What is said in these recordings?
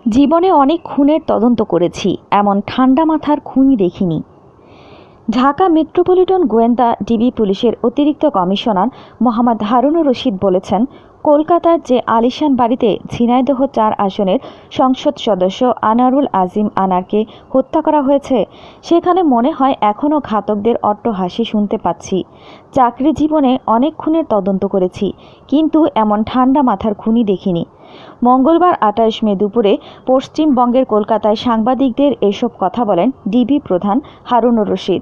জীবনে অনেক খুনের তদন্ত করেছি, এমন ঠান্ডা মাথার খুনি দেখিনি। ঢাকা মেট্রোপলিটন গোয়েন্দা ডিবি পুলিশের অতিরিক্ত কমিশনার মোহাম্মদ হারুনুর রশিদ বলেছেন, কলকাতার যে আলিশান বাড়িতে ঝিনাইদহ ৪ আসনের সংসদ সদস্য আনারুল আজিম আনারকে হত্যা করা হয়েছে, সেখানে মনে হয় এখনও ঘাতকদের অট্টহাসি শুনতে পাচ্ছি। চাকরি জীবনে অনেক খুনের তদন্ত করেছি, কিন্তু এমন ঠান্ডা মাথার খুনি দেখিনি। মঙ্গলবার ২৮ মে দুপুরে পশ্চিমবঙ্গের কলকাতায় সাংবাদিকদের এসব কথা বলেন ডিবি প্রধান হারুনুর রশিদ।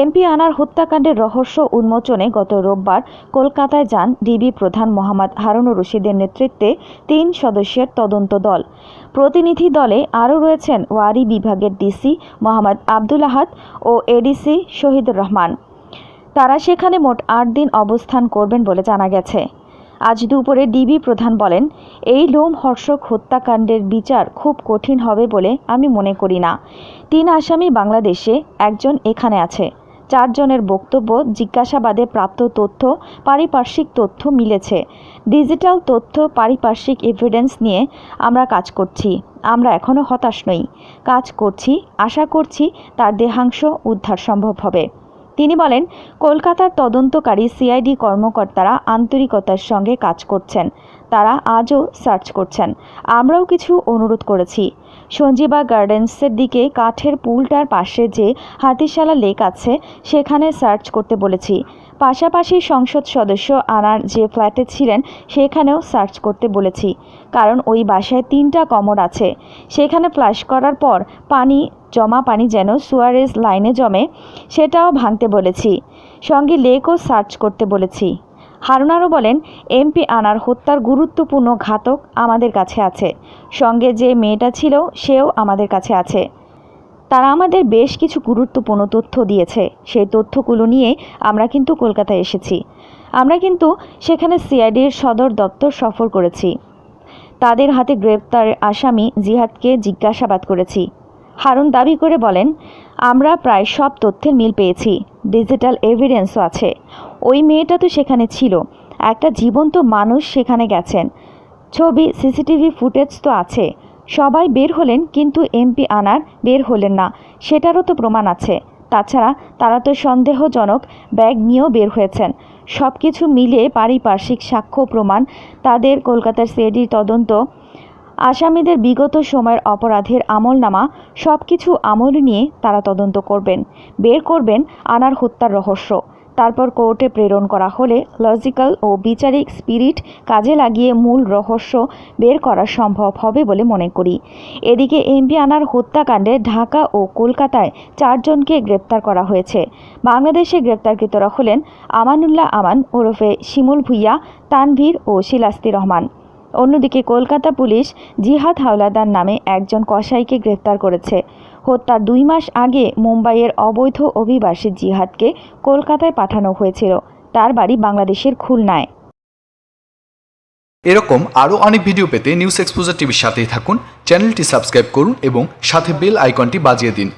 এমপি আনার হত্যাকাণ্ডের রহস্য উন্মোচনে গত রোববার কলকাতায় যান ডিবি প্রধান মোহাম্মদ হারুনুর রশিদের নেতৃত্বে ৩ সদস্যের তদন্ত দল। প্রতিনিধি দলে আরও রয়েছেন ওয়ারী বিভাগের ডিসি মোহাম্মদ আব্দুল আহাদ ও এডিসি শহীদুর রহমান। তারা সেখানে মোট ৮ দিন অবস্থান করবেন বলে জানা গেছে। আজ দুপুরে ডিবি প্রধান বলেন, এই লোমহর্ষক হত্যাকাণ্ডের বিচার খুব কঠিন হবে বলে আমি মনে করি না। ৩ আসামি বাংলাদেশে, একজন এখানে আছে। ৪ জনের বক্তব্য, জিজ্ঞাসাবাদে প্রাপ্ত তথ্য, পারিপার্শ্বিক তথ্য মিলেছে। ডিজিটাল তথ্য, পারিপার্শ্বিক এভিডেন্স নিয়ে আমরা কাজ করছি। আমরা এখনও হতাশ নই। কাজ করছি, আশা করছি তার দেহাংশ উদ্ধার সম্ভব হবে। তিনি বলেন, কলকাতার তদন্তকারী সিআইডি কর্মকর্তারা আন্তরিকতার সঙ্গে কাজ করছেন। তারা আজও সার্চ করছেন। আমরাও কিছু অনুরোধ করেছি। সঞ্জীবা গার্ডেন্সের দিকে কাঠের পুলটার পাশে যে হাতিশালা লেক আছে, সেখানে সার্চ করতে বলেছি। পাশাপাশি সংসদ সদস্য আনার যে ফ্ল্যাটে ছিলেন, সেখানেও সার্চ করতে বলেছি। কারণ ওই বাসায় ৩টা কমোড আছে। সেখানে ফ্লাশ করার পর জমা পানি যেন সুয়ারেজ লাইনে জমে, সেটাও ভাঙতে বলেছি। সঙ্গে লেকও সার্চ করতে বলেছি। হারুন আরও বলেন, এমপি আনার হত্যার গুরুত্বপূর্ণ ঘাতক আমাদের কাছে আছে। সঙ্গে যে মেয়েটা ছিল, সেও আমাদের কাছে আছে। তারা আমাদের বেশ কিছু গুরুত্বপূর্ণ তথ্য দিয়েছে। সেই তথ্যগুলো নিয়ে আমরা কিন্তু কলকাতায় এসেছি। আমরা কিন্তু সেখানে সিআইডির সদর দপ্তর সফর করেছি। তাদের হাতে গ্রেপ্তারের আসামি জিহাদকে জিজ্ঞাসাবাদ করেছি। হারুন দাবি করে বলেন, আমরা প্রায় সব তথ্যের মিল পেয়েছি। ডিজিটাল এভিডেন্সও আছে। ওই মেয়েটা তো সেখানে ছিল। একটা জীবন্ত মানুষ সেখানে গেছেন। ছবি, সিসিটিভি ফুটেজ তো আছে। সবাই বের হলেন, কিন্তু এমপি আনার বের হলেন না, সেটারও তো প্রমাণ আছে। তাছাড়া তারা তো সন্দেহজনক ব্যাগ নিয়েও বের হয়েছেন। সব কিছু মিলিয়ে পারিপার্শ্বিক সাক্ষ্য, প্রমাণ, তাদের কলকাতার সিআইডির তদন্ত, আসামিদের বিগত সময়ের অপরাধের আমলনামা, সব কিছু আমল নিয়ে তারা তদন্ত করবেন, বের করবেন আনার হত্যার রহস্য। তারপর কোর্টে প্রেরণ করা হলে লজিক্যাল ও বিচারিক স্পিরিট কাজে লাগিয়ে মূল রহস্য বের করা সম্ভব হবে বলে মনে করি। এদিকে এমপি আনার হত্যাকাণ্ডে ঢাকা ও কলকাতায় ৪ জনকে গ্রেপ্তার করা হয়েছে। বাংলাদেশে গ্রেপ্তারকৃতরা হলেন আমানুল্লাহ আমান ওরফে শিমুল ভুইয়া, তানভীর ও শিলাস্তি রহমান। অন্যদিকে কলকাতা পুলিশ জিহাদ হাওলাদার নামে একজন কসাইকে গ্রেপ্তার করেছে। হত্যার ২ মাস আগে মুম্বাইয়ের অবৈধ অভিবাসী জিহাদকে কলকাতায় পাঠানো হয়েছিল। তার বাড়ি বাংলাদেশের খুলনায়। এরকম আরও অনেক ভিডিও পেতে নিউজ এক্সপোজার টিভির সাথেই থাকুন। চ্যানেলটি সাবস্ক্রাইব করুন এবং সাথে বেল আইকনটি বাজিয়ে দিন।